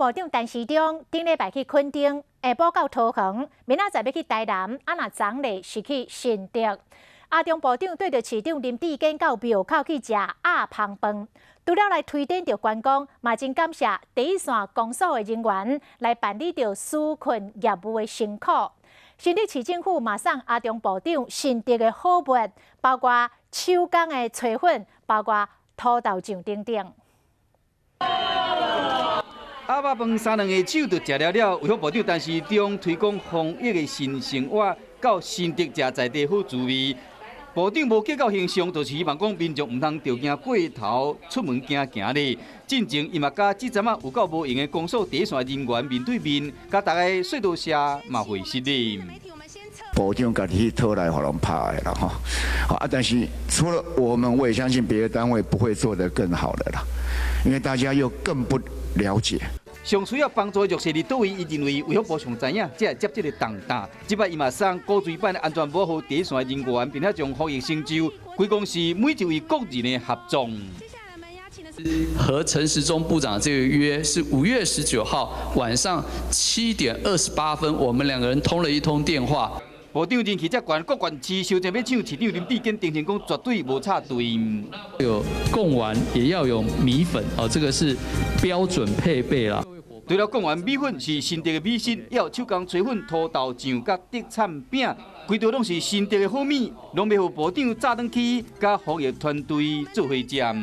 部长陈时中顶礼拜去垦丁，下晡到桃园，明仔载要去台南，若昨日是去新竹。阿中部长对着市长林志坚到庙口去食鸭芳饭，除了来推展着观光，嘛真感谢第一线公所的人员来办理着纾困业务的辛苦。新竹市政府马上阿中部长新竹的好物，包括手工的炊粉，包括土豆酱等等。鸭肉饭3、2个手就食了了。卫福部长陈时中推广防疫的新生活，到新竹食在地好滋味。部长无计较形象，就是希望讲民众唔通着惊过头，出门行行咧。进前伊嘛甲即阵有够无用的公所第一线人员面对面，甲大家说多谢嘛会失礼。部长家己去讨来，互人拍的啦哈。但是除了我们，我也相信别的单位不会做得更好的啦，因为大家又更不了解。上需要帮助的就是伫倒位，伊认为卫福部上知影，才会接这个重担。即摆伊嘛送高水版的安全保护第一线人员，并且将防疫成就归公司每一位各人的合作。和陈时中部长这个约是5月19号晚上7点28分，我们2个人通了一通电话。部长人气遮悬，各县市烧正要抢市长林志坚，定成讲绝对无插队。有贡丸，也要有米粉哦，这个是标准配备啦。除了贡丸米粉是新竹的美食，也有手工炊粉、土豆酱甲特产饼，规条拢是新竹的好米，拢要互部长炸转去，甲防疫团队做伙食。